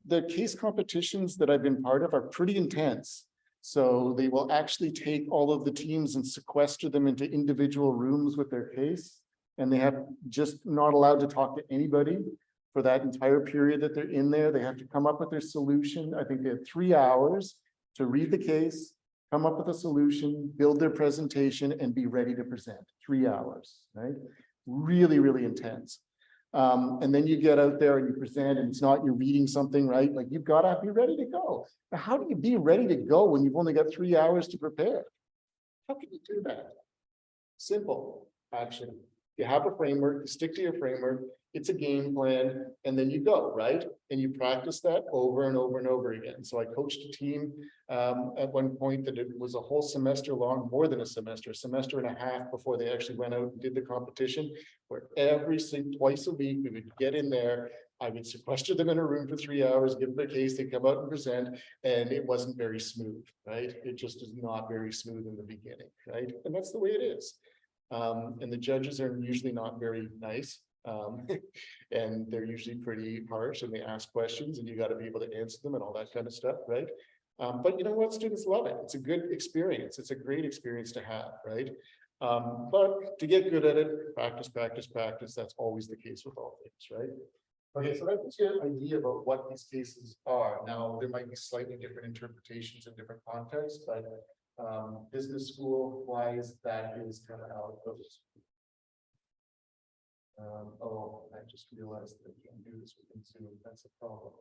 the case competitions that I've been part of are pretty intense. So they will actually take all of the teams and sequester them into individual rooms with their case. And they have just not allowed to talk to anybody for that entire period that they're in there. They have to come up with their solution. I think they have 3 hours to read the case, come up with a solution, build their presentation, and be ready to present. 3 hours, right? Really, really intense. And then you get out there and you present, and it's not you're reading something, right? Like you've got to be ready to go. Now, how do you be ready to go when you've only got 3 hours to prepare? How can you do that? Simple action. You have a framework, you stick to your framework, it's a game plan, and then you go, right? And you practice that over and over and over again. So I coached a team at one point that it was a whole semester long, more than a semester and a half before they actually went out and did the competition, where twice a week we would get in there. I would sequester them in a room for 3 hours, give them their case, they come out and present, and it wasn't very smooth, right? It just is not very smooth in the beginning, right? And that's the way it is. And the judges are usually not very nice. And they're usually pretty harsh, and they ask questions and you got to be able to answer them and all that kind of stuff, right? But you know what, students love it. It's a good experience. It's a great experience to have, right? But to get good at it, practice. That's always the case with all things, right? Okay, so that gives you an idea about what these cases are. Now, there might be slightly different interpretations in different contexts, but business school wise, that is kind of how it goes. Oh, I just realized that you can do this within Zoom. That's a problem.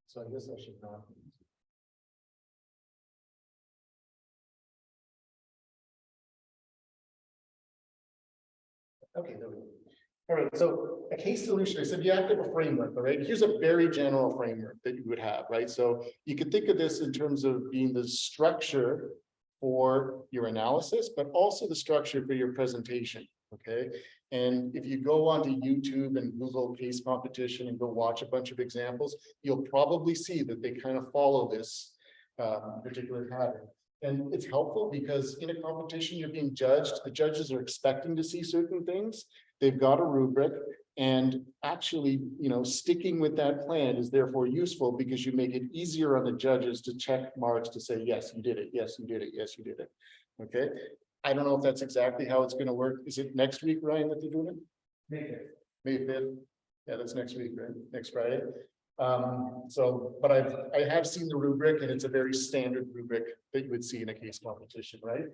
So I guess I should not. Okay, there we go. All right, so a case solution, I said you have to have a framework, all right? Here's a very general framework that you would have, right? So you could think of this in terms of being the structure for your analysis, but also the structure for your presentation, okay? And if you go onto YouTube and Google case competition and go watch a bunch of examples, you'll probably see that they kind of follow this particular pattern. And it's helpful because in a competition, you're being judged. The judges are expecting to see certain things. They've got a rubric, and actually, sticking with that plan is therefore useful because you make it easier on the judges to check marks to say, yes, you did it. Yes, you did it. Yes, you did it. Okay. I don't know if that's exactly how it's going to work. Is it next week, Ryan, that they're doing it? May 5th. Yeah, that's next week, right? Next Friday. But I have seen the rubric, and it's a very standard rubric that you would see in a case competition, right?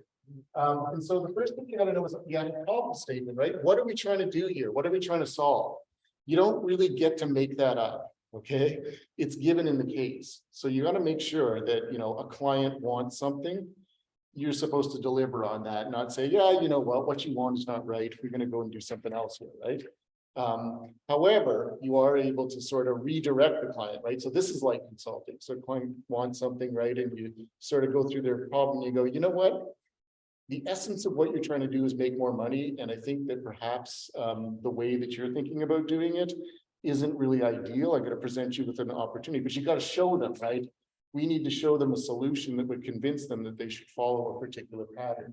And so the first thing you got to know is you got a problem statement, right? What are we trying to do here? What are we trying to solve? You don't really get to make that up, okay? It's given in the case. So you got to make sure that, a client wants something. You're supposed to deliver on that, not say, yeah, you know what you want is not right. We're going to go and do something else here, right? However, you are able to sort of redirect the client, right? So this is like consulting. So client wants something, right? And you sort of go through their problem and you go, you know what? The essence of what you're trying to do is make more money. And I think that perhaps the way that you're thinking about doing it isn't really ideal. I'm going to present you with an opportunity, but you got to show them, right? We need to show them a solution that would convince them that they should follow a particular pattern.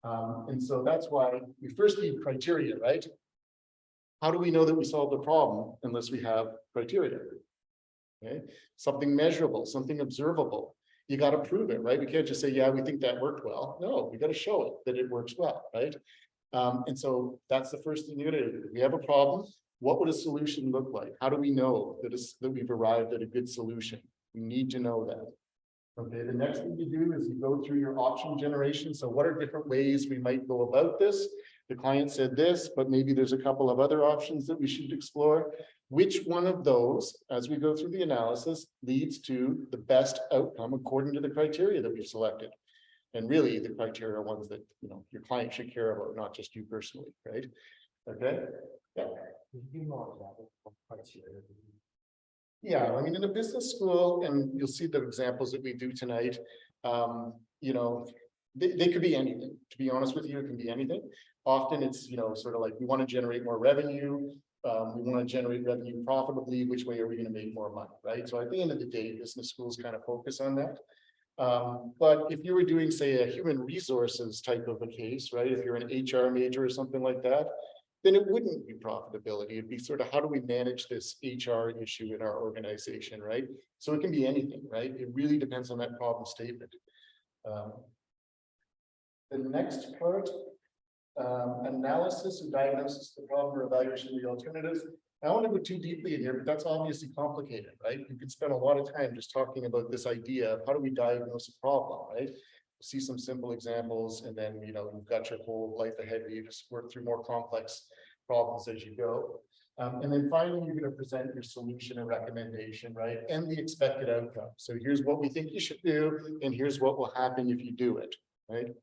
And so that's why we first need criteria, right? How do we know that we solved the problem unless we have criteria? Okay, something measurable, something observable. You got to prove it, right? We can't just say, yeah, we think that worked well. No, we got to show it that it works well, right? And so that's the first thing you got to do. We have a problem. What would a solution look like? How do we know that we've arrived at a good solution? We need to know that. Okay, the next thing you do is you go through your option generation. So what are different ways we might go about this? The client said this, but maybe there's a couple of other options that we should explore. Which one of those, as we go through the analysis, leads to the best outcome according to the criteria that we've selected? And really, the criteria are ones that your client should care about, not just you personally, right? Okay. Yeah. Yeah, I mean, in a business school, and you'll see the examples that we do tonight, they could be anything. To be honest with you, it can be anything. Often it's, sort of like we want to generate more revenue. We want to generate revenue profitably. Which way are we going to make more money, right? So at the end of the day, business schools kind of focus on that. But if you were doing, say, a human resources type of a case, right? If you're an HR major or something like that, then it wouldn't be profitability. It'd be sort of, how do we manage this HR issue in our organization, right? So it can be anything, right? It really depends on that problem statement. The next part, analysis and diagnosis of the problem or evaluation of the alternatives. I don't want to go too deeply in here, but that's obviously complicated, right? You can spend a lot of time just talking about this idea of how do we diagnose a problem, right? See some simple examples, and then, you know, you've got your whole life ahead of you. Just work through more complex problems as you go. And then finally, you're going to present your solution and recommendation, right? And the expected outcome. So here's what we think you should do, and here's what will happen if you do it, right?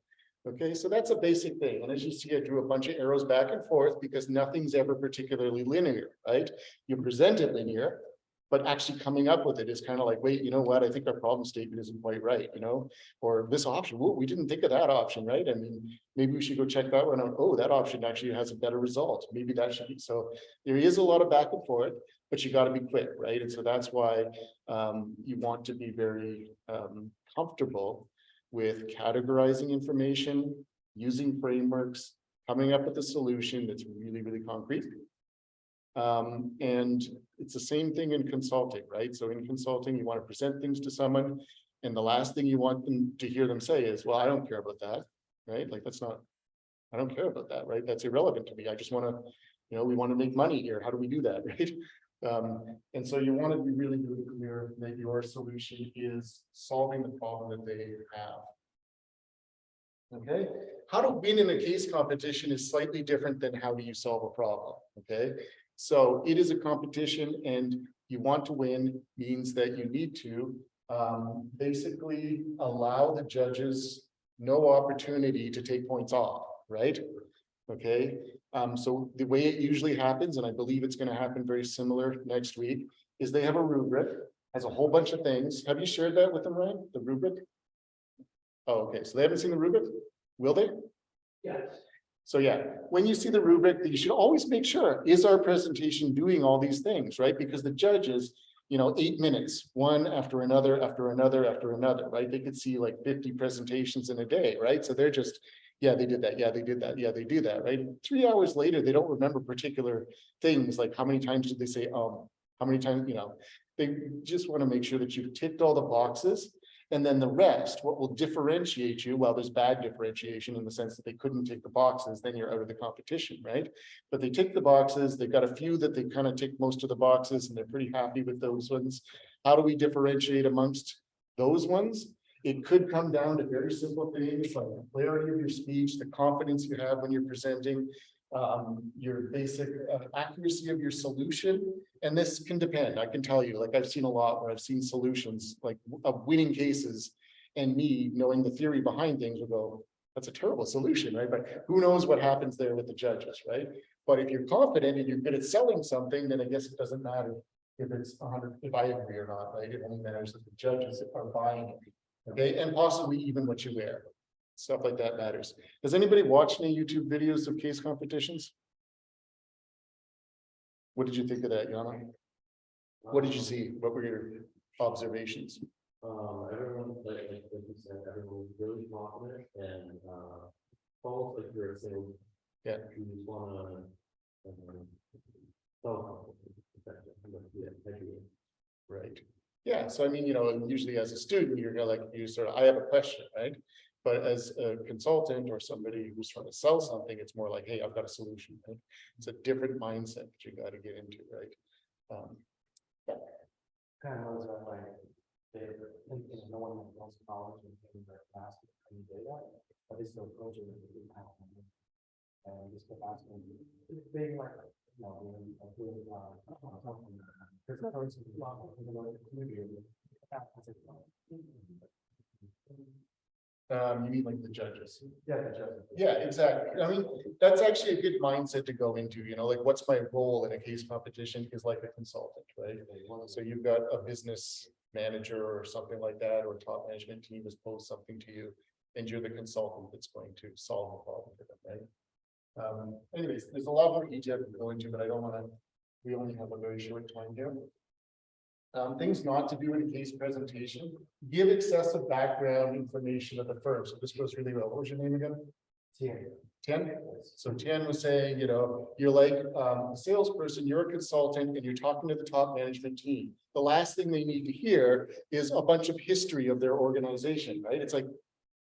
Okay, so that's a basic thing. And as you see, I drew a bunch of arrows back and forth because nothing's ever particularly linear, right? You present it linear, but actually coming up with it is kind of like, wait, you know what? I think our problem statement isn't quite right, you know, or this option, well, we didn't think of that option, right? I mean, maybe we should go check that one out. Oh, that option actually has a better result. Maybe that should be. So there is a lot of back and forth, but you got to be quick, right? And so that's why you want to be very comfortable with categorizing information, using frameworks, coming up with a solution that's really, really concrete. And it's the same thing in consulting, right? So in consulting, you want to present things to someone, and the last thing you want them to hear them say is, well, I don't care about that, right? Like, that's not, I don't care about that, right? That's irrelevant to me. I just want to, you know, we want to make money here. How do we do that, right? And so you want to be really, really clear that your solution is solving the problem that they have. Okay, how to win in a case competition is slightly different than how do you solve a problem. Okay, so it is a competition, and you want to win means that you need to basically allow the judges no opportunity to take points off, right? Okay, so the way it usually happens, and I believe it's going to happen very similar next week, is they have a rubric, has a whole bunch of things. Have you shared that with them, Ryan? The rubric? Oh, okay, so they haven't seen the rubric? Will they? Yes. So yeah, when you see the rubric, you should always make sure, is our presentation doing all these things, right? Because the judges, you know, 8 minutes, one after another, after another, after another, right? They could see like 50 presentations in a day, right? So they're just, yeah, they did that. Yeah, they did that. Yeah, they do that, right? 3 hours later, they don't remember particular things, like how many times did they say, how many times, you know, they just want to make sure that you've ticked all the boxes. And then the rest, what will differentiate you, well, there's bad differentiation in the sense that they couldn't tick the boxes, then you're out of the competition, right? But they tick the boxes, they've got a few that they kind of tick most of the boxes, and they're pretty happy with those ones. How do we differentiate amongst those ones? It could come down to very simple things like the clarity of your speech, the confidence you have when you're presenting, your basic accuracy of your solution. And this can depend. I can tell you, like, I've seen a lot where I've seen solutions like of winning cases, and me knowing the theory behind things will go, that's a terrible solution, right? But who knows what happens there with the judges, right? But if you're confident and you're good at selling something, then I guess it doesn't matter if it's 100, if I agree or not, right? It only matters if the judges are buying it. Okay, and possibly even what you wear. Stuff like that matters. Does anybody watch any YouTube videos of case competitions? What did you think of that, Yana? What did you see? What were your observations? Everyone, like you said, everyone was really confident and false, like you were saying. Yeah. You just want to Right. Yeah, so I mean, you know, usually as a student, you're gonna like, you sort of, I have a question, right? But as a consultant or somebody who's trying to sell something, it's more like, hey, I've got a solution, right? It's a different mindset that you got to get into, right? kind of was like no one wants knowledge and things like that, and data, but it's still approaching it with and just kept asking, being like, you know, doing something. There's no person who's not the community. You mean like the judges? Yeah, the judges. Yeah, exactly. I mean, that's actually a good mindset to go into, you know, like what's my role in a case competition is like a consultant, right? So you've got a business manager or something like that, or top management team has posed something to you, and you're the consultant that's going to solve the problem for them, right? Anyways, there's a lot more detail to go into, but I don't want to, we only have a very short time here. Things not to do in a case presentation: give excessive background information of the firm. So this goes really well. What was your name again? 10? So 10 was saying, you're like a salesperson, you're a consultant, and you're talking to the top management team. The last thing they need to hear is a bunch of history of their organization, right? It's like,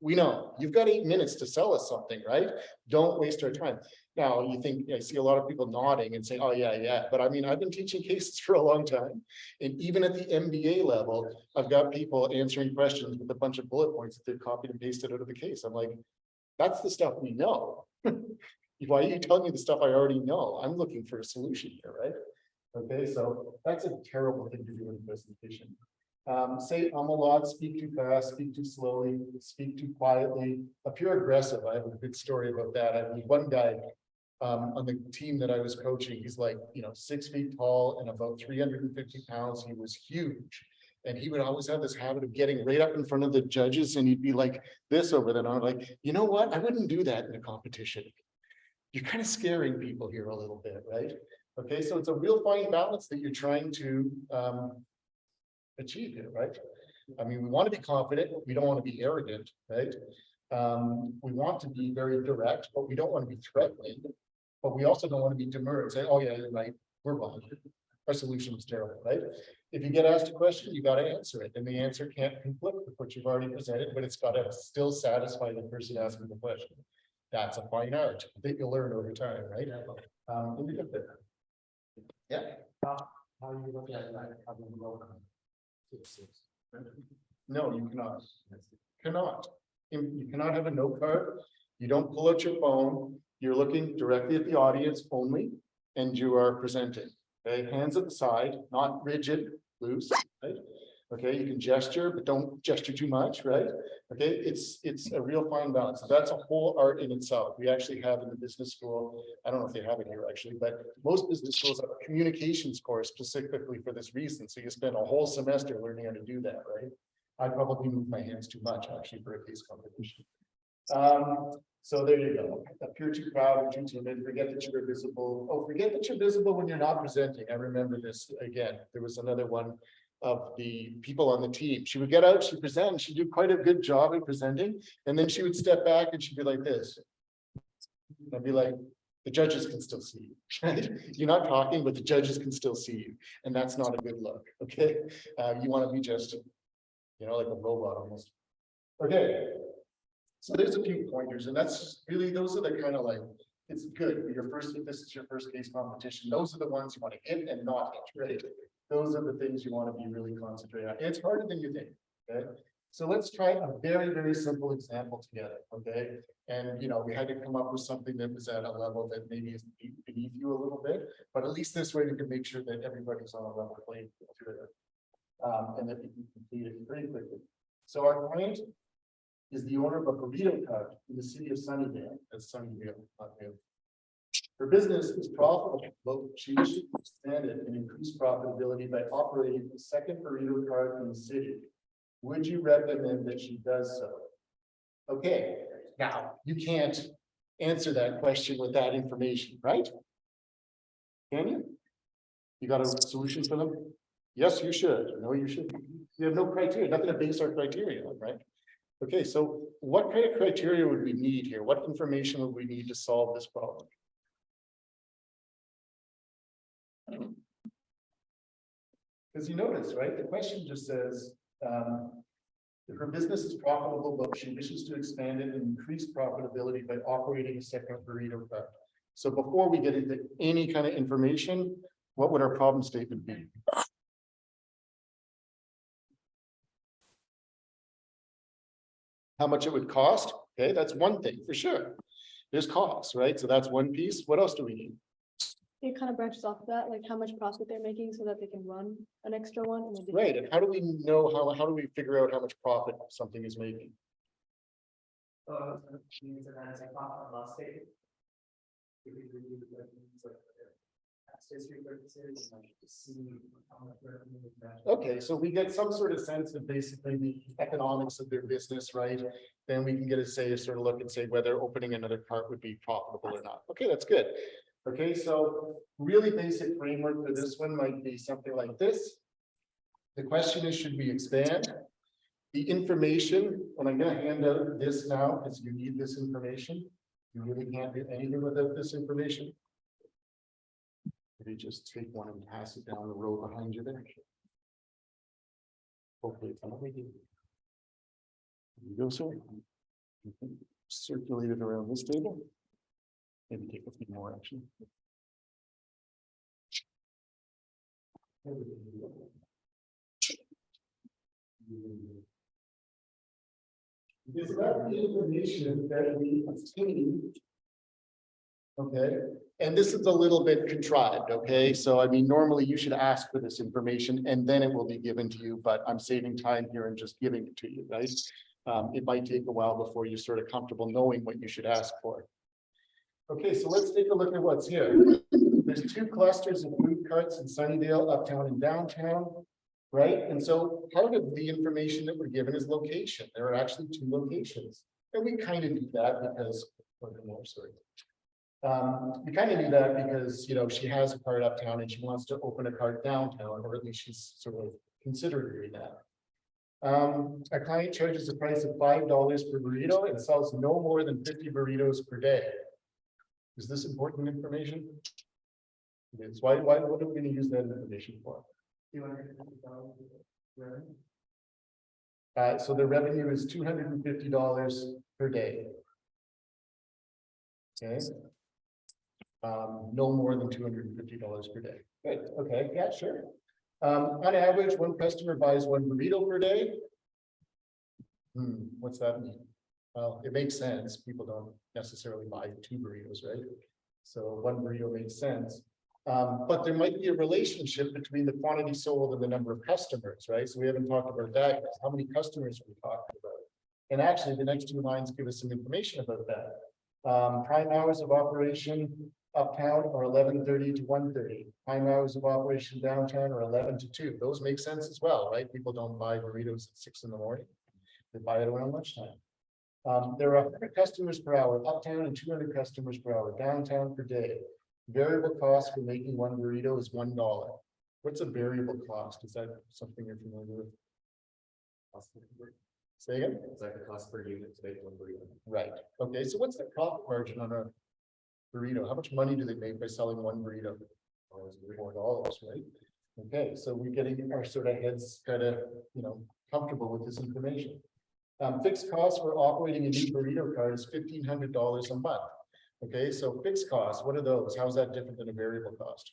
we know, you've got 8 minutes to sell us something, right? Don't waste our time. Now, you think, I see a lot of people nodding and saying, oh, yeah. But I mean, I've been teaching cases for a long time. And even at the MBA level, I've got people answering questions with a bunch of bullet points that they've copied and pasted out of the case. I'm like, that's the stuff we know. Why are you telling me the stuff I already know? I'm looking for a solution here, right? Okay, so that's a terrible thing to do in a presentation. Say a lot, speak too fast, speak too slowly, speak too quietly, appear aggressive. I have a good story about that. I mean, one guy on the team that I was coaching, he's like, 6 feet tall and about 350 pounds. He was huge. And he would always have this habit of getting right up in front of the judges and he'd be like this over there. And I'm like, you know what? I wouldn't do that in a competition. You're kind of scaring people here a little bit, right? Okay, so it's a real fine balance that you're trying to achieve here, right? I mean, we want to be confident, we don't want to be arrogant, right? We want to be very direct, but we don't want to be threatening. But we also don't want to be demure and say, oh yeah, you're right, we're wrong. Our solution is terrible, right? If you get asked a question, you got to answer it. And the answer can't conflict with what you've already presented, but it's got to still satisfy the person asking the question. That's a fine art that you'll learn over time, right? Yeah. How you look at that? No, you cannot. Cannot. You cannot have a note card. You don't pull out your phone. You're looking directly at the audience only, and you are presenting. Okay, hands at the side, not rigid, loose, right? Okay, you can gesture, but don't gesture too much, right? Okay, it's a real fine balance. That's a whole art in itself. We actually have in the business school, I don't know if they have it here actually, but most business schools have a communications course specifically for this reason. So you spend a whole semester learning how to do that, right? I probably move my hands too much actually for a case competition. So there you go. Appear too proud or too timid. Forget that you're visible. Oh, forget that you're visible when you're not presenting. I remember this again. There was another one of the people on the team. She would get out, she'd present, she'd do quite a good job at presenting, and then she would step back and she'd be like this. And I'd be like, the judges can still see you, right? You're not talking, but the judges can still see you, and that's not a good look. Okay, you want to be just, like a robot almost. Okay. So there's a few pointers, and that's really, those are the kind of like, it's good for your first, if this is your first case competition, those are the ones you want to hit and not hit, right? Those are the things you want to be really concentrated on. And it's harder than you think, okay? So let's try a very, very simple example together, okay? And, we had to come up with something that was at a level that maybe is beneath you a little bit, but at least this way we can make sure that everybody's on a level playing field, and that we can complete it very quickly. So our client is the owner of a burrito hut in the city of Sunnyvale. That's Sunnyvale, not Vale. Her business is profitable. She wishes to expand it and increase profitability by operating the second burrito cart in the city. Would you recommend that she does so? Okay, now you can't answer that question with that information, right? Can you? You got a solution for them? Yes, you should. No, you shouldn't. You have no criteria, nothing to base our criteria on, right? Okay, so what kind of criteria would we need here? What information would we need to solve this problem? Because you notice, right? The question just says, if her business is profitable, but she wishes to expand it and increase profitability by operating a second burrito cart. So before we get into any kind of information, what would our problem statement be? How much it would cost? Okay, that's one thing for sure. There's costs, right? So that's one piece. What else do we need? It kind of branches off of that, like how much profit they're making so that they can run an extra one. And then Right, and how do we know, how do we figure out how much profit something is making? Okay, so we get some sort of sense of basically the economics of their business, right? Then we can get a sort of look and say whether opening another cart would be profitable or not. Okay, that's good. Okay, so really basic framework for this one might be something like this. The question is, should we expand? The information, and I'm going to hand out this now because you need this information. You really can't do anything without this information. Maybe just take one and pass it down the road behind you there. Hopefully it's not making. There you go, sir. You can circulate it around this table. Maybe take a few more actually. It's about the information that we obtained. Okay, and this is a little bit contrived, okay? So I mean, normally you should ask for this information and then it will be given to you, but I'm saving time here and just giving it to you, right? It might take a while before you're sort of comfortable knowing what you should ask for. Okay, so let's take a look at what's here. There's 2 clusters of food carts in Sunnydale, uptown and downtown, right? And so part of the information that we're given is location. There are actually 2 locations. And we kind of do that because, we kind of do that because, you know, she has a cart uptown and she wants to open a cart downtown, or at least she's sort of considering doing that. Our client charges a price of $5 per burrito and sells no more than 50 burritos per day. Is this important information? It's what are we going to use that information for? So the revenue is $250 per day. Okay. No more than $250 per day. Good. Okay. Yeah, sure. On average, one customer buys 1 burrito per day. What's that mean? Well, it makes sense. People don't necessarily buy 2 burritos, right? So 1 burrito makes sense. But there might be a relationship between the quantity sold and the number of customers, right? So we haven't talked about that yet. How many customers are we talking about? And actually, the next 2 lines give us some information about that. Prime hours of operation uptown are 11:30 to 1:30. Prime hours of operation downtown are 11 to 2. Those make sense as well, right? People don't buy burritos at 6 in the morning. They buy it around lunchtime. There are 100 customers per hour uptown and 200 customers per hour downtown per day. Variable cost for making 1 burrito is $1. What's a variable cost? Is that something you're familiar with? Say again? It's like the cost per unit to make 1 burrito. Right. Okay. So what's the profit margin on a burrito? How much money do they make by selling 1 burrito? $4, right? Okay. So we're getting our sort of heads kind of, you know, comfortable with this information. Fixed costs for operating a new burrito cart is $1,500 a month. Okay, so fixed costs, what are those? How is that different than a variable cost?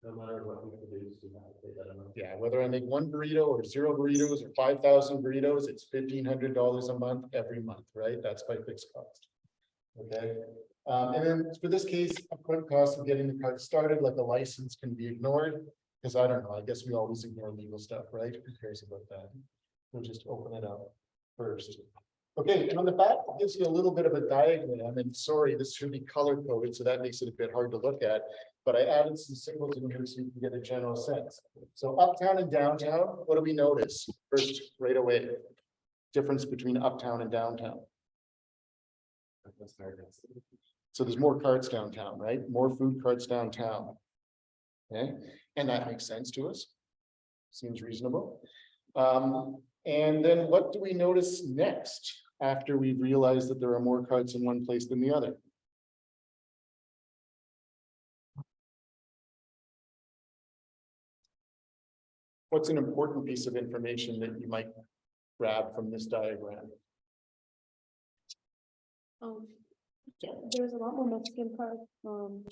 No matter what we produce, you have to pay that amount. Yeah, whether I make 1 burrito or 0 burritos or 5,000 burritos, it's $1,500 a month every month, right? That's by fixed cost. Okay, and then for this case, upfront cost of getting the cart started, like a license, can be ignored because I don't know. I guess we always ignore legal stuff, right? Who cares about that? We'll just open it up first. Okay, and on the back, it gives you a little bit of a diagram, and sorry, this should be color coded, so that makes it a bit hard to look at, but I added some symbols in here so you can get a general sense. So uptown and downtown, what do we notice first right away? Difference between uptown and downtown. So there's more carts downtown, right? More food carts downtown. Okay, and that makes sense to us. Seems reasonable. And then what do we notice next after we realize that there are more carts in one place than the other? What's an important piece of information that you might grab from this diagram? There's a lot more Mexican carts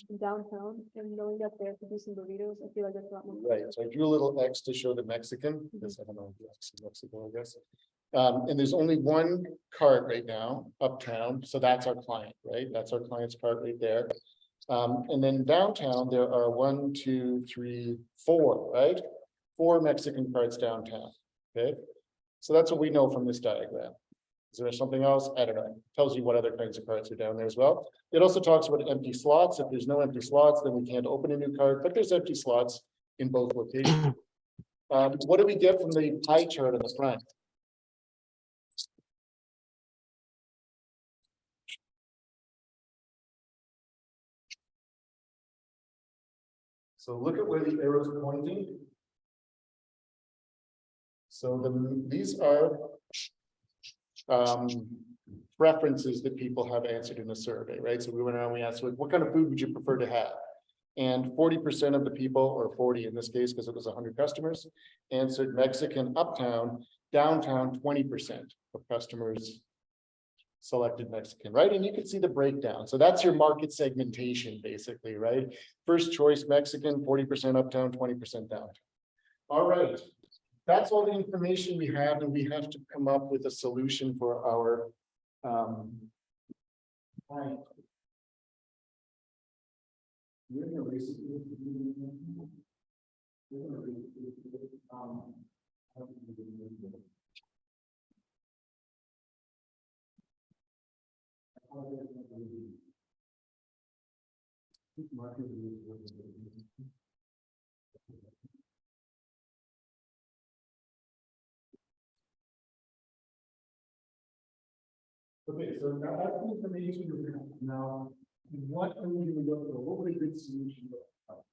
in downtown, and knowing that they're producing burritos, I feel like that's a lot more. Right, so I drew a little X to show the Mexican, because I don't know, Mexico, I guess. And there's only 1 cart right now uptown, so that's our client, right? That's our client's cart right there. And then downtown, there are 1, 2, 3, 4, right? 4 Mexican carts downtown, okay? So that's what we know from this diagram. Is there something else? I don't know. It tells you what other kinds of carts are down there as well. It also talks about empty slots. If there's no empty slots, then we can't open a new cart, but there's empty slots in both locations. What do we get from the pie chart on the front? So look at where the arrow is pointing. So these are preferences that people have answered in a survey, right? So we went around, we asked, what kind of food would you prefer to have? And 40% of the people, or 40 in this case, because it was 100 customers, answered Mexican uptown. Downtown, 20% of customers selected Mexican, right? And you can see the breakdown. So that's your market segmentation, basically, right? First choice Mexican, 40% uptown, 20% downtown. All right. That's all the information we have, and we have to come up with a solution for our client. We're gonna raise it. Okay, so now that's the information we're gonna have. Now, what are we gonna go for? What would a good solution look like?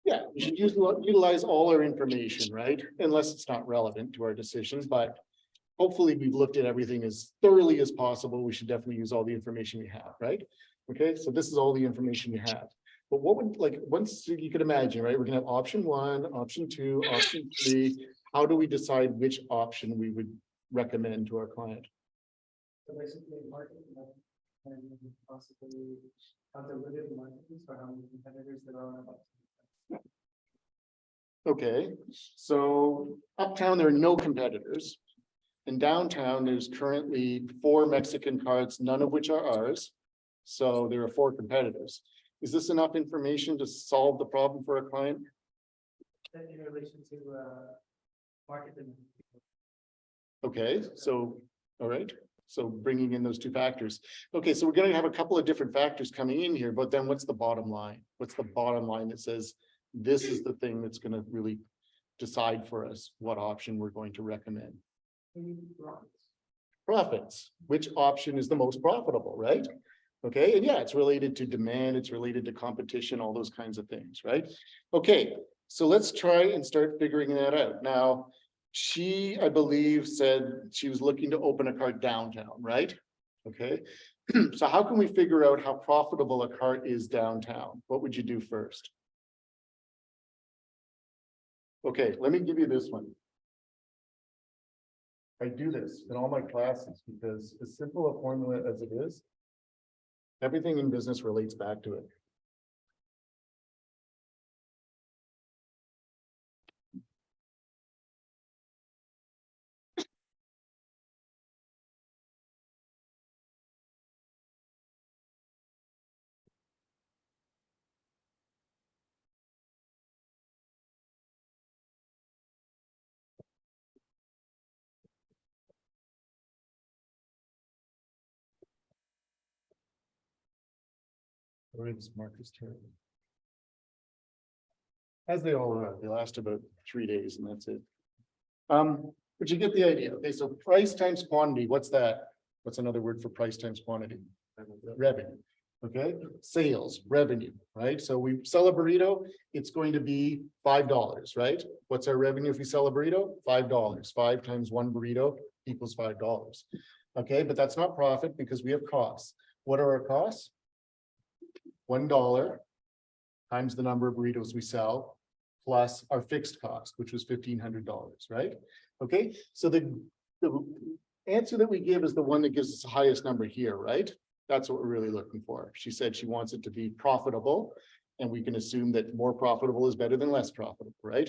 Yeah, we should utilize all our information, right? Unless it's not relevant to our decisions, but hopefully we've looked at everything as thoroughly as possible. We should definitely use all the information we have, right? Okay, so this is all the information we have. But what would, like, once you could imagine, right? We're gonna have option 1, option 2, option 3. How do we decide which option we would recommend to our client? So basically, market and possibly how to live in markets or how many competitors there are about. Okay, so uptown, there are no competitors. In downtown, there's currently 4 Mexican cards, none of which are ours. So there are 4 competitors. Is this enough information to solve the problem for a client? In relation to market and. Okay, so, all right, so bringing in those 2 factors. Okay, so we're gonna have a couple of different factors coming in here, but then what's the bottom line? What's the bottom line that says this is the thing that's gonna really decide for us what option we're going to recommend? Profits. Which option is the most profitable, right? Okay, and yeah, it's related to demand, it's related to competition, all those kinds of things, right? Okay, so let's try and start figuring that out. Now, she, I believe, said she was looking to open a cart downtown, right? Okay, so how can we figure out how profitable a cart is downtown? What would you do first? Okay, let me give you this one. I do this in all my classes because as simple a formula as it is, everything in business relates back to it. Where is Marcus turn? As they all are, they last about 3 days and that's it. But you get the idea. Okay, so price times quantity, what's that? What's another word for price times quantity? Revenue. Okay, sales, revenue, right? So we sell a burrito, it's going to be $5, right? What's our revenue if we sell a burrito? $5. 5 times 1 burrito equals $5. Okay, but that's not profit because we have costs. What are our costs? $1 times the number of burritos we sell, plus our fixed cost, which was $1,500, right? Okay, so the answer that we give is the one that gives us the highest number here, right? That's what we're really looking for. She said she wants it to be profitable, and we can assume that more profitable is better than less profitable, right?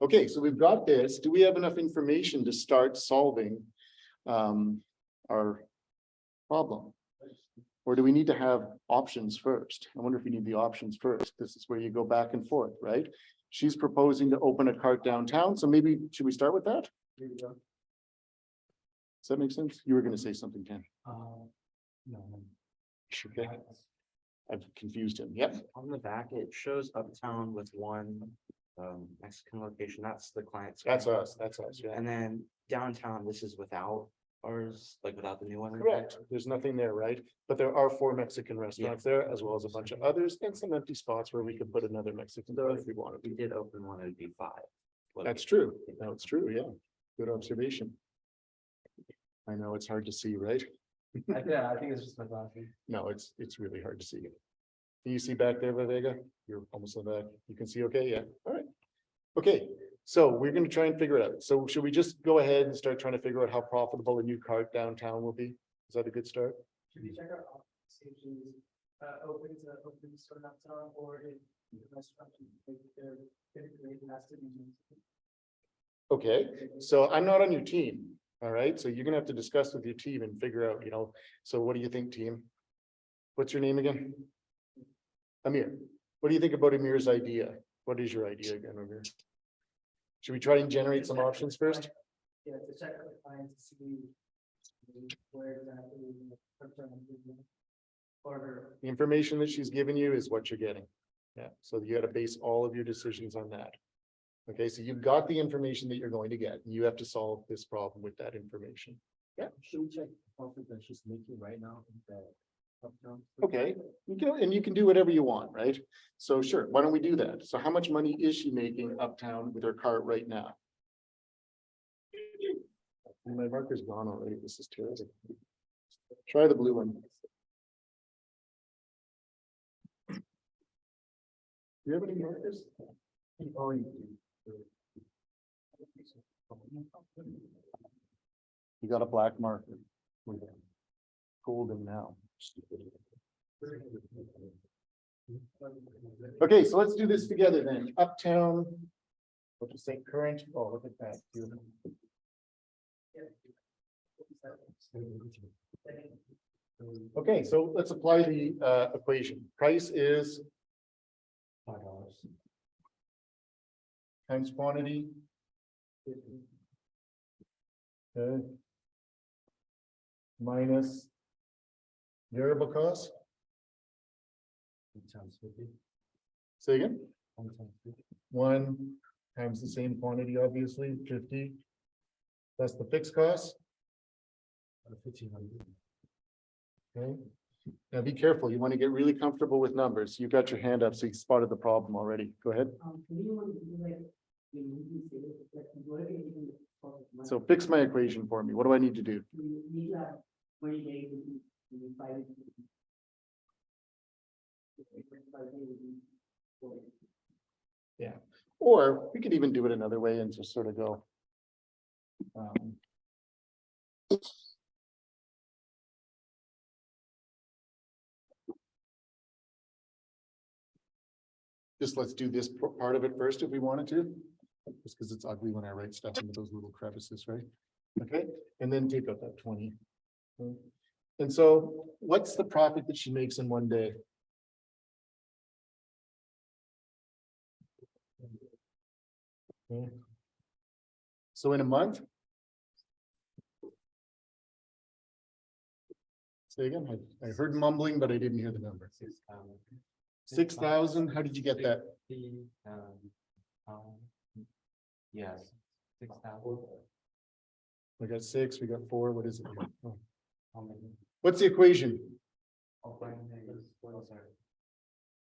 Okay, so we've got this. Do we have enough information to start solving our problem? Or do we need to have options first? I wonder if we need the options first. This is where you go back and forth, right? She's proposing to open a cart downtown. So maybe, should we start with that? Does that make sense? You were going to say something, Ken. No. Okay. I've confused him. Yep. On the back, it shows uptown with 1 Mexican location. That's the client's. That's us. That's us. Yeah. And then downtown, this is without ours, like without the new one? Correct, there's nothing there, right? But there are 4 Mexican restaurants there, as well as a bunch of others, and some empty spots where we could put another Mexican So place if we wanted. If we did open one, it'd be 5. That's true, that's true, yeah, good observation. I know it's hard to see, right? Yeah, I think it's just my glasses. No, it's really hard to see. Can you see back there, Vega? You're almost in the back. You can see okay? Yeah, all right. Okay, so we're gonna try and figure it out. So should we just go ahead and start trying to figure out how profitable a new cart downtown will be? Is that a good start? Should we check out if she's open store downtown or if the restaurant typically has to be. Okay, so I'm not on your team, all right? So you're gonna have to discuss with your team and figure out, so what do you think, team? What's your name again? Amir, what do you think about Amir's idea? What is your idea again, Amir? Should we try and generate some options first? Yeah, to check out the clients to see where exactly. Or. The information that she's given you is what you're getting. Yeah, so you gotta base all of your decisions on that. Okay, so you've got the information that you're going to get, and you have to solve this problem with that information. Yeah. Should we check the profit that she's making right now? Okay, you can do whatever you want, right? So sure, why don't we do that? So how much money is she making uptown with her cart right now? My marker's gone already. This is terrible. Try the blue one. Do you have any markers? Oh, you do. You got a black marker. Golden now. Okay, so let's do this together then. Uptown. We'll just say current. Oh, look at that. Beautiful. Okay, so let's apply the equation. Price is $5 times quantity. Okay. Minus variable cost. Say again. 1 times the same quantity, obviously, 50. That's the fixed cost. 1,500. Okay. Now be careful. You want to get really comfortable with numbers. You've got your hand up, so you spotted the problem already. Go ahead. So fix my equation for me. What do I need to do? Yeah, or we could even do it another way and just sort of go. Just let's do this part of it first if we wanted to, just because it's ugly when I write stuff into those little crevices, right? Okay, and then take out that 20. And so what's the profit that she makes in one day? Okay. So in a month? Say again, I heard mumbling, but I didn't hear the number. 6,000, how did you get that? Yes. 6,000. We got 6, we got 4, what is it? Oh. What's the equation?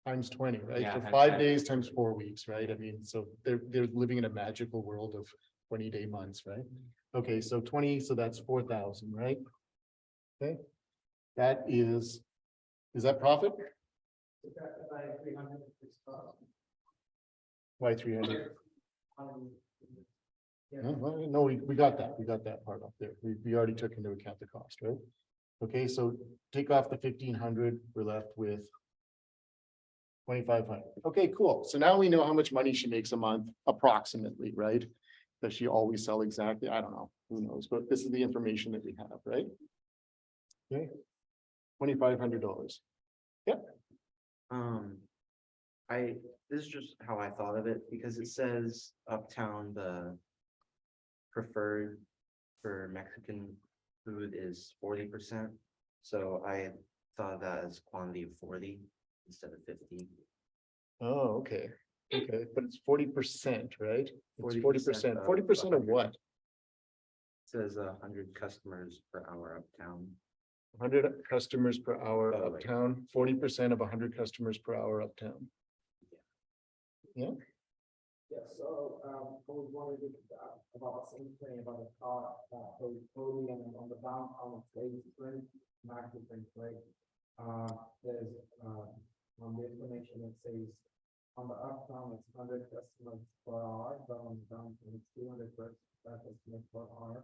Times 20, right? Yeah, For times 5 20. days times 4 weeks, right? I mean, so they're living in a magical world of 20-day months, right? Okay, so 20, so that's 4,000, right? Okay, that is that profit? Why 300? No, we got that. We got that part up there. We already took into account the cost, right? Okay, so take off the 1,500, we're left with 2,500. Okay, cool. So now we know how much money she makes a month, approximately, right? Does she always sell exactly? I don't know. Who knows? But this is the information that we have, right? Okay, $2,500. Yep. This is just how I thought of it, because it says uptown, the preferred for Mexican food is 40%. So I thought of that as quantity of 40 instead of 50. Oh, okay. Okay, but it's 40%, right? It's 40% 40%. of 40% of what? says 100 customers per hour uptown. 100 customers per hour Oh, right. uptown, 40% of 100 customers per hour uptown. Yeah, so, I was wondering about the same thing about the car, so totally on the downtown, it's 83, max different rate. There's, on the information, it says, on the uptown, it's 100 customers per hour, but on the downtown, it's 200 customers per hour.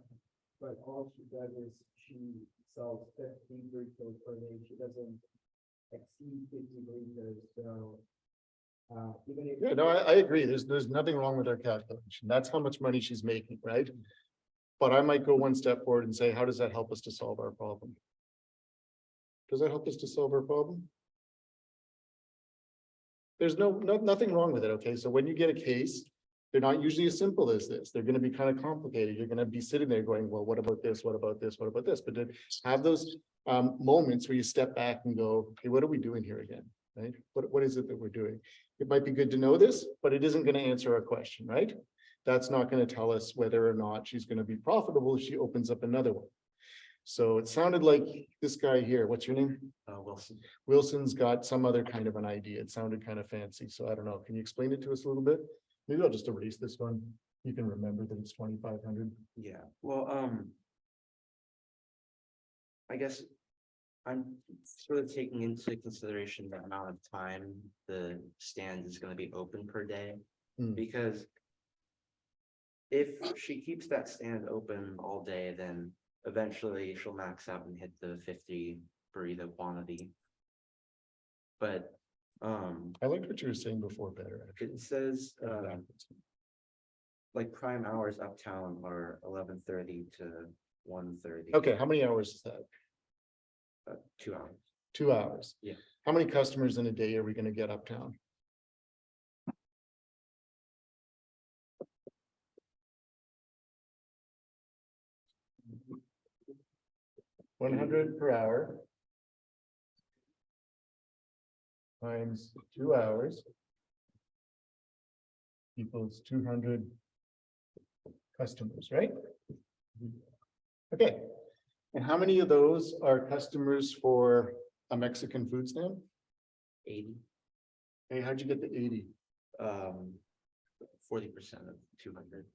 But all she does is she sells 50 burritos per day, she doesn't exceed 50 burritos, so. Even if. Yeah, no, I agree. There's nothing wrong with our calculation. That's how much money she's making, right? But I might go one step forward and say, how does that help us to solve our problem? Does that help us to solve our problem? There's nothing wrong with it, okay? So when you get a case, they're not usually as simple as this. They're gonna be kind of complicated. You're gonna be sitting there going, well, what about this? What about this? What about this? But to have those moments where you step back and go, okay, what are we doing here again? Right? What is it that we're doing? It might be good to know this, but it isn't going to answer our question, right? That's not going to tell us whether or not she's going to be profitable if she opens up another one. So it sounded like this guy here, what's your name? Wilson. Wilson's got some other kind of an idea. It sounded kind of fancy. So I don't know. Can you explain it to us a little bit? Maybe I'll just erase this one. You can remember that it's 2,500. Yeah, well, I guess I'm sort of taking into consideration the amount of time the stand is going to be open per day. Hmm. Because if she keeps that stand open all day, then eventually she'll max out and hit the 50 burrito quantity. But I liked what you were saying before better. Actually. it says like prime hours uptown are 11:30 to 1:30. Okay, how many hours is that? 2 hours. 2 hours. Yeah. How many customers in a day are we going to get uptown? $100 per hour times 2 hours equals 200 customers, right? Okay. And how many of those are customers for a Mexican food stand? 80. Hey, how'd you get to 80? 40% of 200.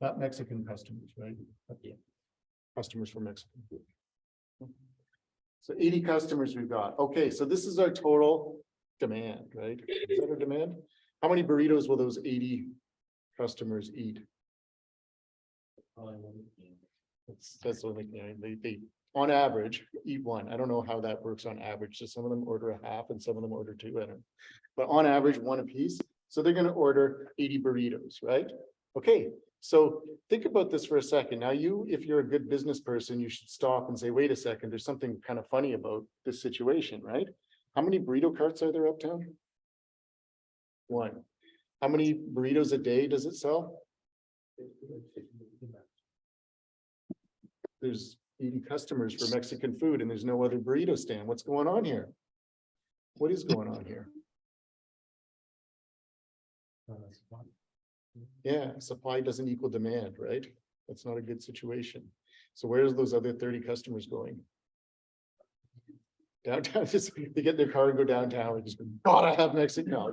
Not Mexican customers, right? Yeah. Customers for Mexican food. So 80 customers we've got. Okay, so this is our total demand, right? Is that our demand? How many burritos will those 80 customers eat? That's only, they on average eat one. I don't know how that works on average. So some of them order a half and some of them order 2. I don't know. But on average, one a piece. So they're going to order 80 burritos, right? Okay, so think about this for a second. Now if you're a good business person, you should stop and say, wait a second, there's something kind of funny about this situation, right? How many burrito carts are there uptown? 1. How many burritos a day does it sell? There's 80 customers for Mexican food and there's no other burrito stand. What's going on here? What is going on here? Yeah, supply doesn't equal demand, right? That's not a good situation. So where's those other 30 customers going? Downtown, they get in their car and go downtown and just gotta have Mexican. No,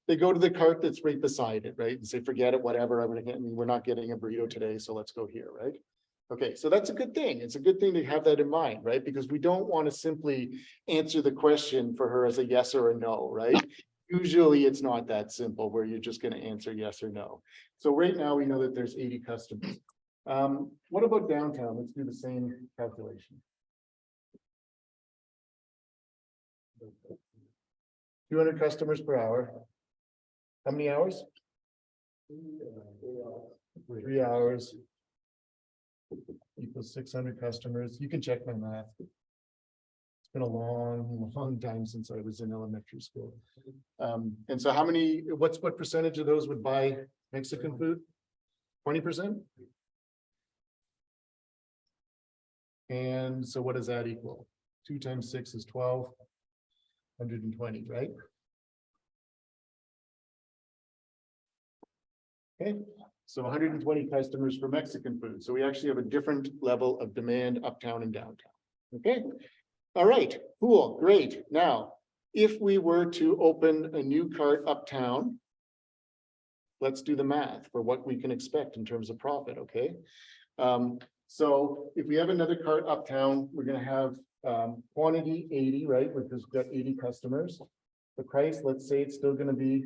they go to the cart that's right beside it, right? And say, forget it, whatever, we're not getting a burrito today, so let's go here, right? Okay, so that's a good thing. It's a good thing to have that in mind, right? Because we don't want to simply answer the question for her as a yes or a no, right? Usually it's not that simple where you're just going to answer yes or no. So right now we know that there's 80 customers. What about downtown? Let's do the same calculation. 200 customers per hour. How many hours? 3 hours. Equals 600 customers. You can check my math. It's been a long time since I was in elementary school. And so what percentage of those would buy Mexican food? 20%? And so what does that equal? 2 times 6 is 12. 120, right? Okay, so 120 customers for Mexican food. So we actually have a different level of demand uptown and downtown. Okay, all right, cool, great. Now, if we were to open a new cart uptown, let's do the math for what we can expect in terms of profit, okay? So if we have another cart uptown, we're gonna have quantity 80, right? Which has got 80 customers. The price, let's say it's still gonna be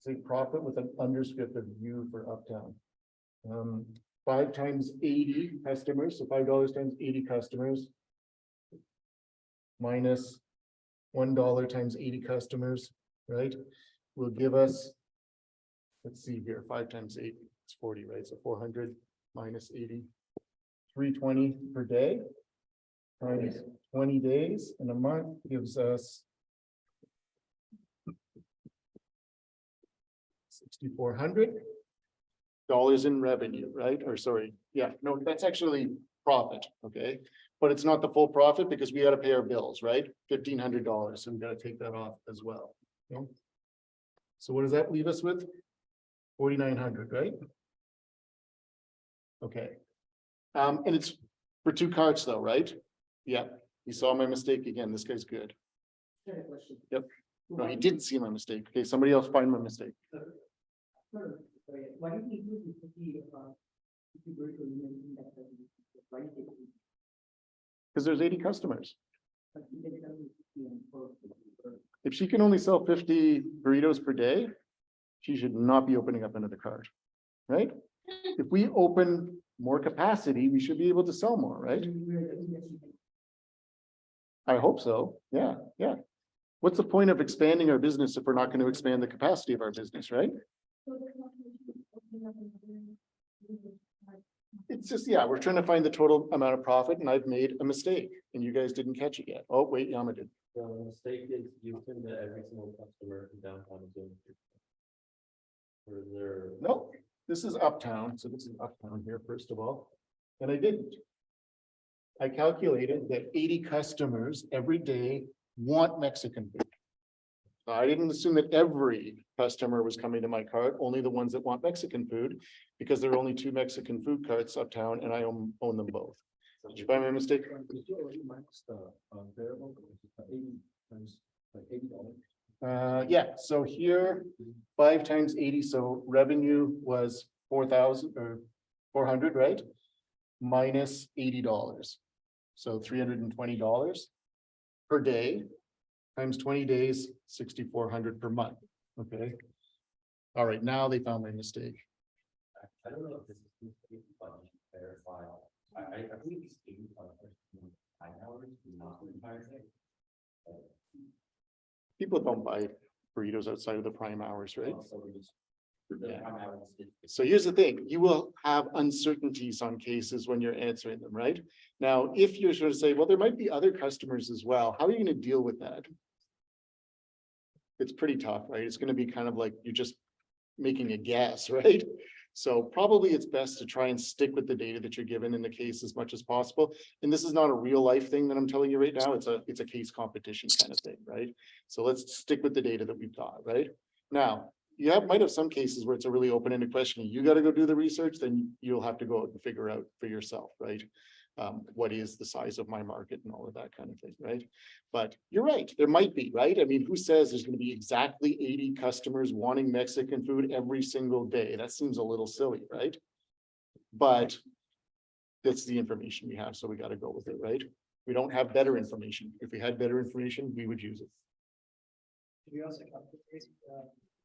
say profit with an underscript of U for uptown. 5 times 80 customers, so $5 times 80 customers. Minus $1 times 80 customers, right? Will give us, let's see here, 5 times 8, it's 40, right? So 400 minus 80, 320 per day. Times 20 days in a month gives us $6,400 in revenue, right? Or sorry, yeah, no, that's actually profit, okay? But it's not the full profit because we got to pay our bills, right? $1,500, so we got to take that off as well. Okay? So what does that leave us with? 4,900, right? Okay. And it's for 2 carts though, right? Yeah, you saw my mistake again. This guy's good. Yep. No, he didn't see my mistake. Okay, somebody else find my mistake. Why did you do Because there's 80 customers. If she can only sell 50 burritos per day, she should not be opening up another cart, right? If we open more capacity, we should be able to sell more, right? I hope so. Yeah, yeah. What's the point of expanding our business if we're not going to expand the capacity of our business, right? It's just, yeah, we're trying to find the total amount of profit and I've made a mistake and you guys didn't catch it yet. Oh, wait, Yama did. The mistake is you think that every single customer in downtown is doing. Or there. No, this is uptown. So this is uptown here, first of all. And I didn't. I calculated that 80 customers every day want Mexican food. I didn't assume that every customer was coming to my cart, only the ones that want Mexican food, because there are only 2 Mexican food carts uptown and I own them both. Did you find my mistake? Yeah, so here, 5 times 80, so revenue was 4,000 or 400, right? Minus $80. So $320 per day. Times 20 days, 6,400 per month, okay? All right, now they found my mistake. I don't know if this is verified. I believe these 85 hours do not the entire thing. People don't buy burritos outside of the prime hours, right? So we just. Yeah. So here's the thing, you will have uncertainties on cases when you're answering them, right? Now, if you're sort of say, well, there might be other customers as well, how are you going to deal with that? It's pretty tough, right? It's going to be kind of like you're just making a guess, right? So probably it's best to try and stick with the data that you're given in the case as much as possible. And this is not a real life thing that I'm telling you right now. It's a case competition kind of thing, right? So let's stick with the data that we've got, right? Now, you might have some cases where it's a really open-ended question. You got to go do the research, then you'll have to go out and figure out for yourself, right? What is the size of my market and all of that kind of thing, right? But you're right, there might be, right? I mean, who says there's going to be exactly 80 customers wanting Mexican food every single day? That seems a little silly, right? But that's the information we have, so we got to go with it, right? We don't have better information. If we had better information, we would use it. We also calculate,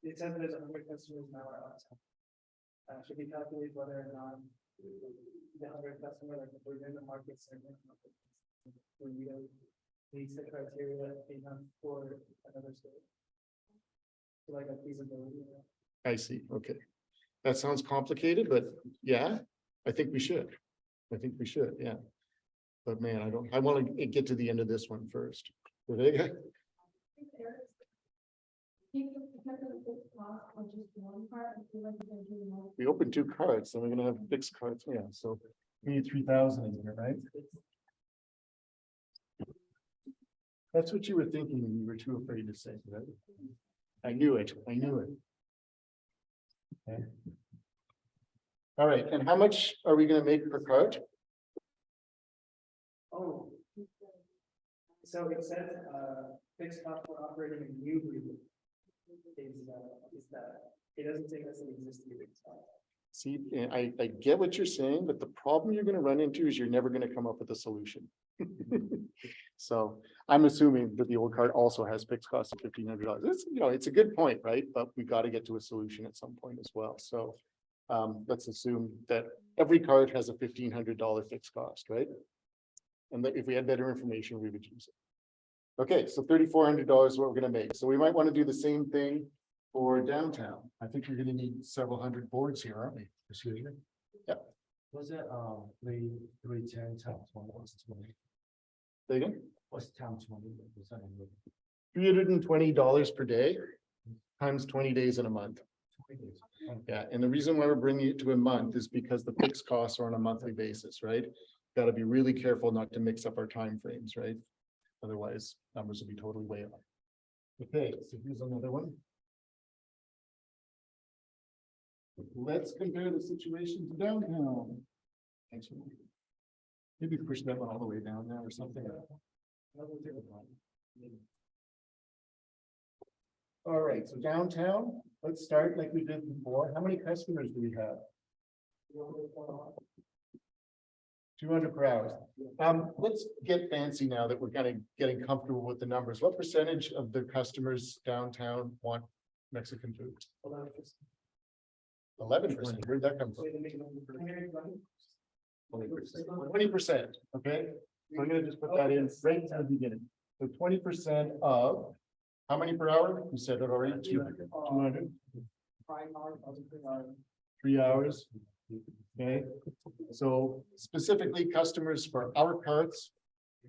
it says there's 100 customers now are outside. Should we calculate whether or not the 100 customer, like within the market segment, when you meets the criteria enough for another state? So like a feasibility. I see, okay. That sounds complicated, but yeah, I think we should. I think we should, yeah. But man, I want to get to the end of this one first. Rebecca? We opened 2 cards, then we're gonna have fixed cards, yeah, so we need 3,000 in there, right? That's what you were thinking when you were too afraid to say, right? I knew it, I knew it. Okay. All right, and how much are we gonna make per card? Oh. So it says, fixed cost for operating a new route. Is that, it doesn't say that's an existing fixed cost. See, and I get what you're saying, but the problem you're gonna run into is you're never gonna come up with a solution. So I'm assuming that the old card also has fixed costs of $1,500. It's, you know, it's a good point, right? But we got to get to a solution at some point as well. So let's assume that every card has a $1,500 fixed cost, right? And that if we had better information, we would use it. Okay, so $3,400 is what we're gonna make. So we might want to do the same thing for downtown. I think you're gonna need several hundred boards here, aren't we? Excuse me? Yep. Was it, 310 times 1 was 20? Say again? What's times 20? Was that $320 per day times 20 days in a month. 20 days? Yeah, and the reason why we're bringing it to a month is because the fixed costs are on a monthly basis, right? Got to be really careful not to mix up our time frames, right? Otherwise, numbers will be totally way off. Okay, so here's another one. Let's compare the situation to downtown. Thanks. Maybe push that one all the way down there or something. All right, so downtown, let's start like we did before. How many customers do we have? 200 per hour. Let's get fancy now that we're kind of getting comfortable with the numbers. What percentage of the customers downtown want Mexican food? 11%. Where'd that come from? 20%, okay? So I'm gonna just put that in right at the beginning. So 20% of, how many per hour? You said it already, 200, 3 hours. Okay, so specifically customers for our carts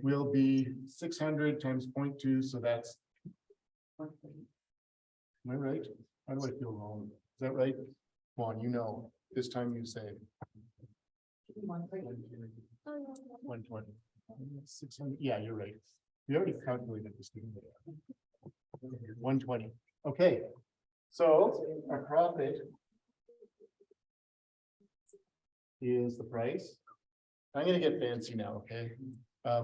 will be 600 times 0.2, so that's. Am I right? How do I feel wrong? Is that right? Juan, you know, this time you say. 120. 600, yeah, you're right. We already calculated this thing. 120, okay. So our profit is the price. I'm gonna get fancy now, okay?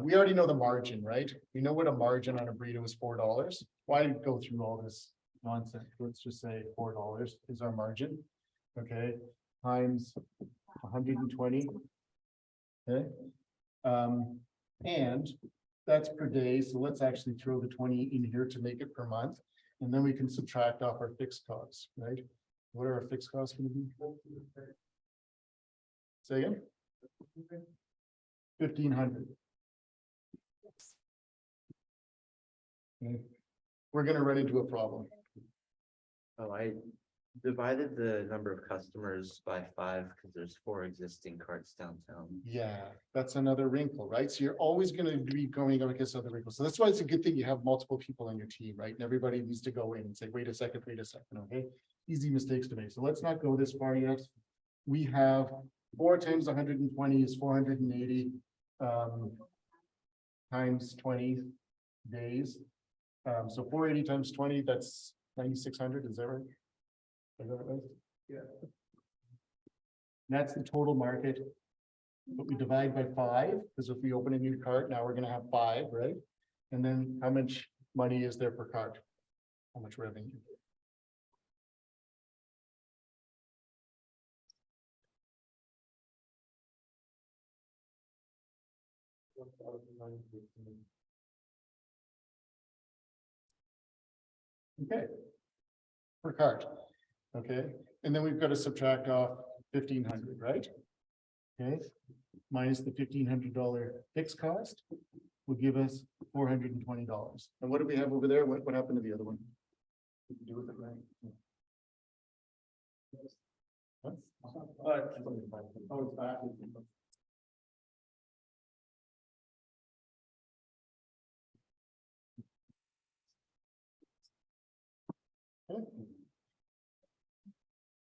We already know the margin, right? We know what a margin on a burrito is $4. Why go through all this nonsense? Let's just say $4 is our margin, okay? Times 120. Okay. And that's per day, so let's actually throw the 20 in here to make it per month. And then we can subtract off our fixed costs, right? What are our fixed costs gonna be? Say again? 1,500. Okay. We're gonna run into a problem. Oh, I divided the number of customers by 5 because there's 4 existing carts downtown. Yeah, that's another wrinkle, right? So you're always gonna be going against other wrinkles. So that's why it's a good thing you have multiple people on your team, right? And everybody needs to go in and say, wait a second, okay? Easy mistakes to make. So let's not go this far yet. We have 4 times 120 is 480 times 20 days. So 480 times 20, that's 9,600, is that right? Is that right? Yeah. That's the total market. But we divide by 5, because if we open a new cart, now we're gonna have 5, right? And then how much money is there per cart? How much revenue? Okay. Per cart, okay, and then we've got to subtract off 1,500, right? Okay, minus the $1,500 fixed cost will give us $420. And what do we have over there? What happened to the other one? What did you do with it, right? What? Oh, it's back.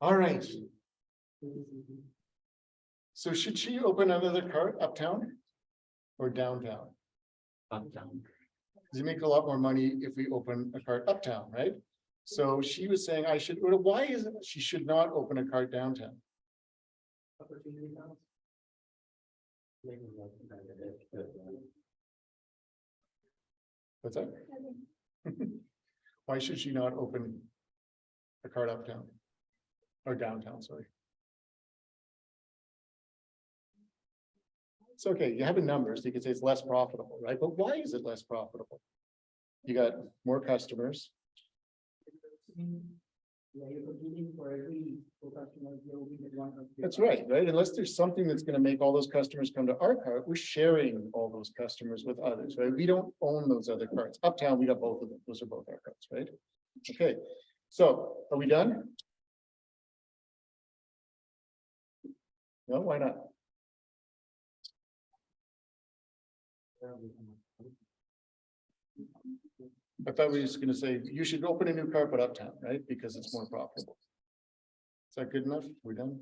All right. So should she open another cart uptown? Or downtown? Uptown. Because you make a lot more money if we open a cart uptown, right? So she was saying I should, well, why is it she should not open a cart downtown? Opportunity comes. What's that? Why should she not open a cart uptown? Or downtown, sorry. It's okay, you have a number, so you can say it's less profitable, right? But why is it less profitable? You got more customers. Yeah, you're competing for every customer, you'll be the one. That's right, right? Unless there's something that's gonna make all those customers come to our cart, we're sharing all those customers with others, right? We don't own those other carts. Uptown, we got both of them. Those are both our carts, right? Okay, so are we done? No, why not? I thought we were just gonna say, you should open a new cart but uptown, right? Because it's more profitable. Is that good enough? We're done?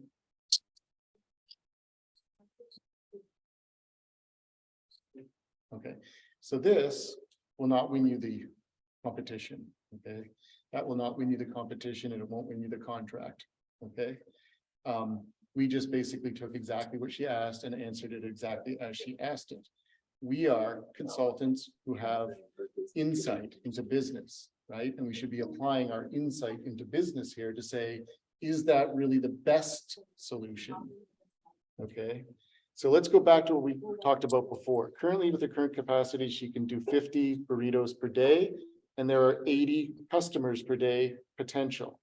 Okay, so this will not win you the competition, okay? That will not win you the competition and it won't win you the contract, okay? We just basically took exactly what she asked and answered it exactly as she asked it. We are consultants who have insight into business, right? And we should be applying our insight into business here to say, is that really the best solution? Okay, so let's go back to what we talked about before. Currently, with the current capacity, she can do 50 burritos per day, and there are 80 customers per day potential,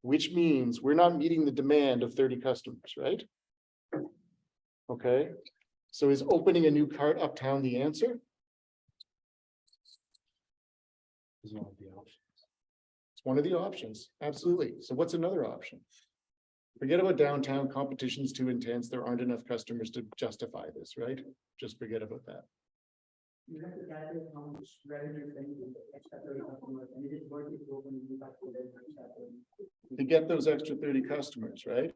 which means we're not meeting the demand of 30 customers, right? Okay, so is opening a new cart uptown the answer? Is one of the options. It's one of the options, absolutely. So what's another option? Forget about downtown, competition's too intense, there aren't enough customers to justify this, right? Just forget about that. You have to calculate how much revenue you're getting with the extra 30 customers, and it is worth it to open a new cart for them. To get those extra 30 customers, right?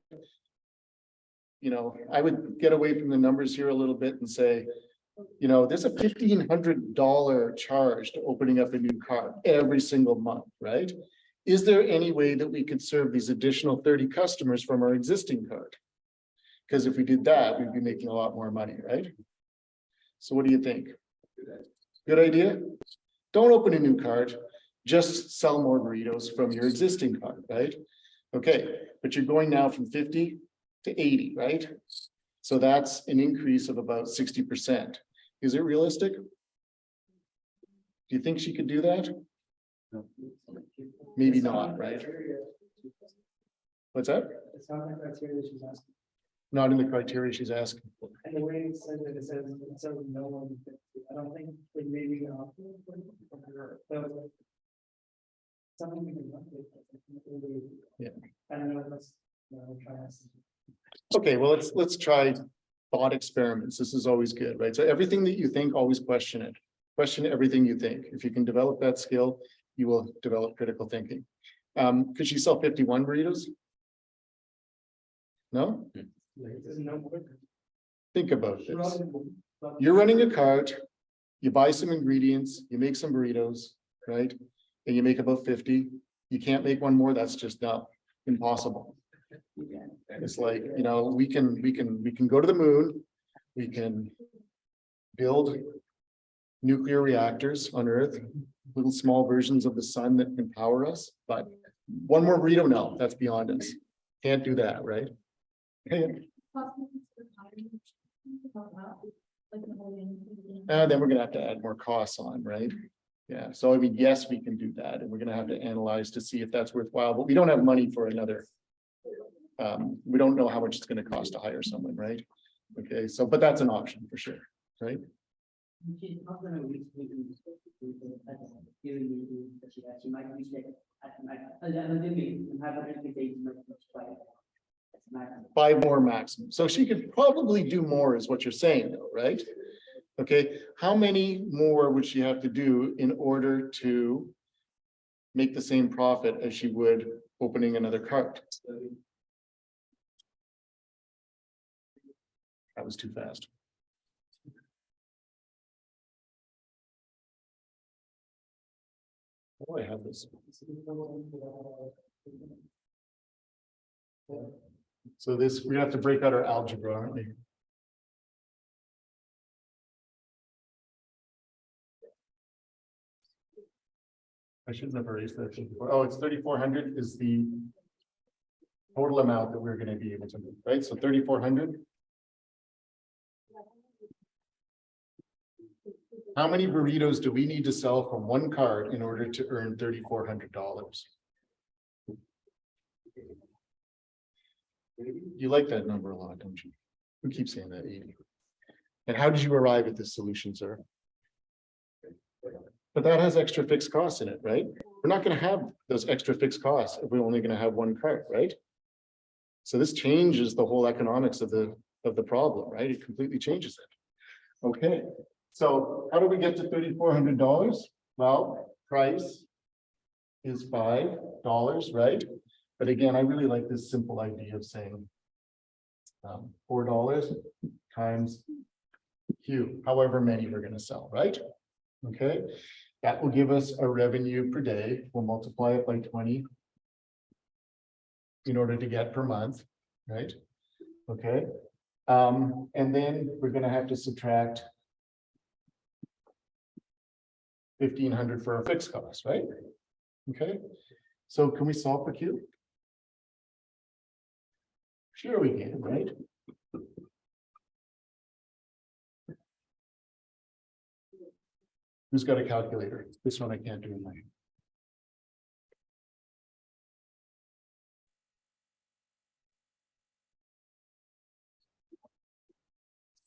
You know, I would get away from the numbers here a little bit and say, you know, there's a $1,500 charge to opening up a new cart every single month, right? Is there any way that we could serve these additional 30 customers from our existing cart? Because if we did that, we'd be making a lot more money, right? So what do you think? Good idea? Don't open a new cart, just sell more burritos from your existing cart, right? Okay, but you're going now from 50 to 80, right? So that's an increase of about 60%. Is it realistic? Do you think she could do that? Maybe not, right? What's that? It's not the criteria she's asking. Not in the criteria she's asking for. And the way it says it says no one, I don't think it may be. Something we can look at. Yeah. I don't know, let's, try this. Okay, well, let's try thought experiments. This is always good, right? So everything that you think, always question it. Question everything you think. If you can develop that skill, you will develop critical thinking. Could she sell 51 burritos? No? Think about this. You're running a cart, you buy some ingredients, you make some burritos, right? And you make about 50. You can't make one more, that's just not impossible. It's like, you know, we can go to the moon, we can build nuclear reactors on Earth, little small versions of the sun that can power us, but one more burrito, no, that's beyond us. Can't do that, right? And then we're gonna have to add more costs on, right? Yeah, so I mean, yes, we can do that, and we're gonna have to analyze to see if that's worthwhile, but we don't have money for another. We don't know how much it's gonna cost to hire someone, right? Okay, so, but that's an option for sure, right? She's not gonna reach the she might reach it at 5 more maximum. So she could probably do more is what you're saying though, right? Okay, how many more would she have to do in order to make the same profit as she would opening another cart? That was too fast. Oh, I have this. So this, we have to break out our algebra, aren't we? I shouldn't have erased that thing before. Oh, it's 3,400 is the total amount that we're going to be able to move, right? So 3,400. How many burritos do we need to sell from one cart in order to earn $3,400? You like that number a lot, don't you? Who keeps saying that? 80. And how did you arrive at this solution, sir? But that has extra fixed costs in it, right? We're not going to have those extra fixed costs if we're only going to have one cart, right? So this changes the whole economics of the problem, right? It completely changes it. Okay, so how do we get to $3,400? Well, price is $5, right? But again, I really like this simple idea of saying $4 times Q, however many we're going to sell, right? Okay, that will give us a revenue per day. We'll multiply it by 20 in order to get per month, right? Okay, and then we're going to have to subtract 1,500 for our fixed costs, right? Okay, so can we solve for Q? Sure we can, right? Who's got a calculator? This one I can't do in my.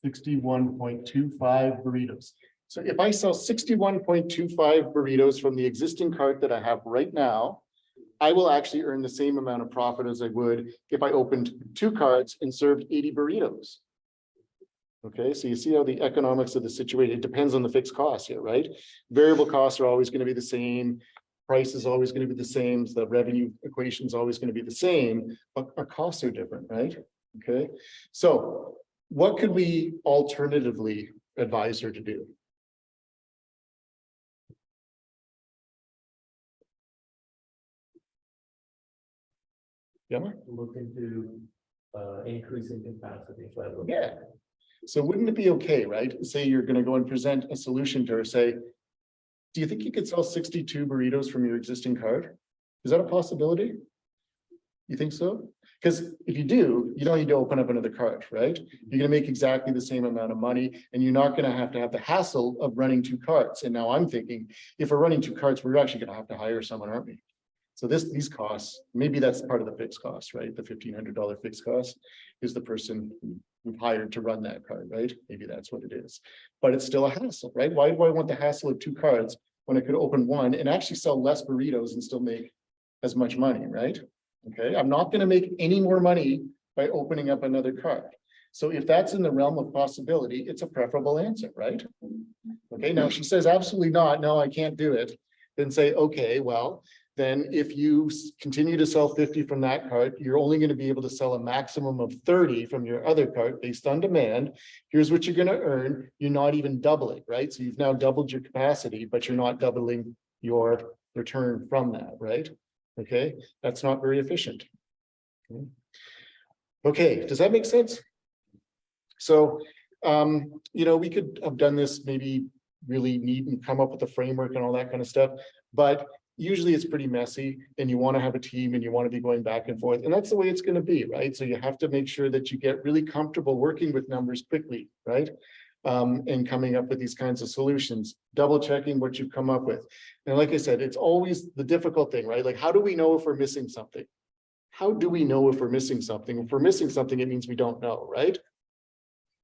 61.25 burritos. So if I sell 61.25 burritos from the existing cart that I have right now, I will actually earn the same amount of profit as I would if I opened two carts and served 80 burritos. Okay, so you see how the economics of the situation, it depends on the fixed costs here, right? Variable costs are always going to be the same. Price is always going to be the same. So the revenue equation is always going to be the same, but our costs are different, right? Okay, so what could we alternatively advise her to do? Yeah. Look into increasing capacity. Yeah. So wouldn't it be okay, right? Say you're going to go and present a solution to her, say, do you think you could sell 62 burritos from your existing cart? Is that a possibility? You think so? Because if you do, you don't need to open up another cart, right? You're going to make exactly the same amount of money, and you're not going to have the hassle of running two carts. And now I'm thinking, if we're running two carts, we're actually going to have to hire someone, aren't we? So these costs, maybe that's part of the fixed cost, right? The $1,500 fixed cost is the person we've hired to run that cart, right? Maybe that's what it is, but it's still a hassle, right? Why do I want the hassle of two carts when I could open one and actually sell less burritos and still make as much money, right? Okay, I'm not going to make any more money by opening up another cart. So if that's in the realm of possibility, it's a preferable answer, right? Okay, now if she says absolutely not, no, I can't do it, then say, okay, well, then if you continue to sell 50 from that cart, you're only going to be able to sell a maximum of 30 from your other cart based on demand. Here's what you're going to earn. You're not even doubling, right? So you've now doubled your capacity, but you're not doubling your return from that, right? Okay, that's not very efficient. Okay, does that make sense? So, you know, we could have done this maybe really neat and come up with a framework and all that kind of stuff, but usually it's pretty messy and you want to have a team and you want to be going back and forth, and that's the way it's going to be, right? So you have to make sure that you get really comfortable working with numbers quickly, right? And coming up with these kinds of solutions, double checking what you've come up with. And like I said, it's always the difficult thing, right? Like, how do we know if we're missing something? How do we know if we're missing something? If we're missing something, it means we don't know, right?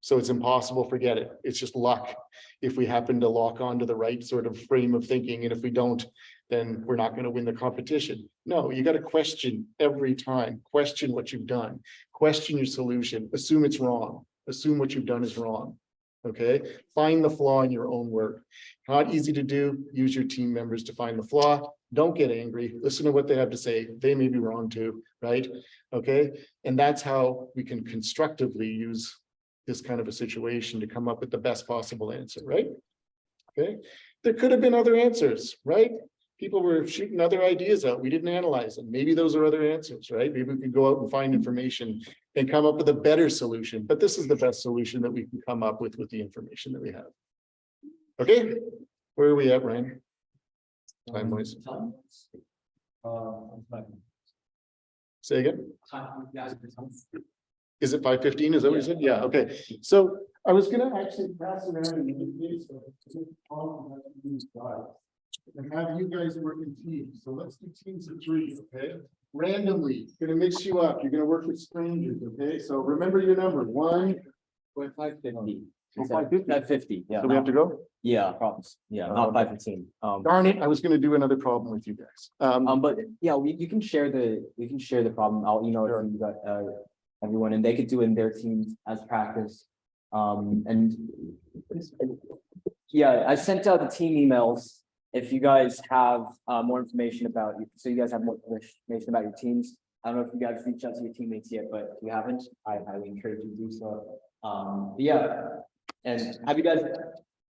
So it's impossible, forget it. It's just luck if we happen to lock onto the right sort of frame of thinking. And if we don't, then we're not going to win the competition. No, you got to question every time. Question what you've done. Question your solution. Assume it's wrong. Assume what you've done is wrong. Okay, find the flaw in your own work. Not easy to do. Use your team members to find the flaw. Don't get angry. Listen to what they have to say. They may be wrong too, right? Okay, and that's how we can constructively use this kind of a situation to come up with the best possible answer, right? Okay, there could have been other answers, right? People were shooting other ideas out. We didn't analyze them. Maybe those are other answers, right? Maybe we could go out and find information and come up with a better solution, but this is the best solution that we can come up with the information that we have. Okay, where are we at, Ryan? Time wise, say again? Is it 5:15? Is that what you said? Yeah, okay. So I was gonna actually pass around and have you guys work in teams. So let's do teams of 3, okay? Randomly, gonna mix you up. You're gonna work with strangers, okay? So remember your number, 1. 550. Oh, 550. 550, yeah. So we have to go? Yeah, problems, yeah, not Okay. 515. Darn it, I was gonna do another problem with you guys. But yeah, you can share the problem. I'll email it to you got everyone and they could do it in their teams as practice. And yeah, I sent out the team emails. If you guys have more information about you, so you guys have more information about your teams. I don't know if you guys reached out to your teammates yet, but if you haven't, I highly encourage you to do so. But yeah, and have you guys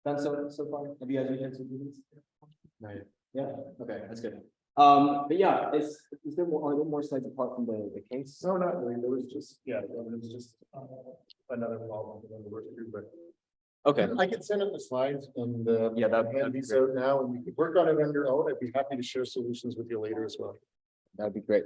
done so far? Have you guys reached out to your teammates? Right. Yeah, okay, that's good. But yeah, is there more, are there more slides apart from the case? No, not really. There was just, yeah, there was just another problem that I worked through, but. Okay, I could send out the slides and Yeah, that'd hand be these great. out now and you could work on it on your own. I'd be happy to share solutions with you later as well. that'd be great.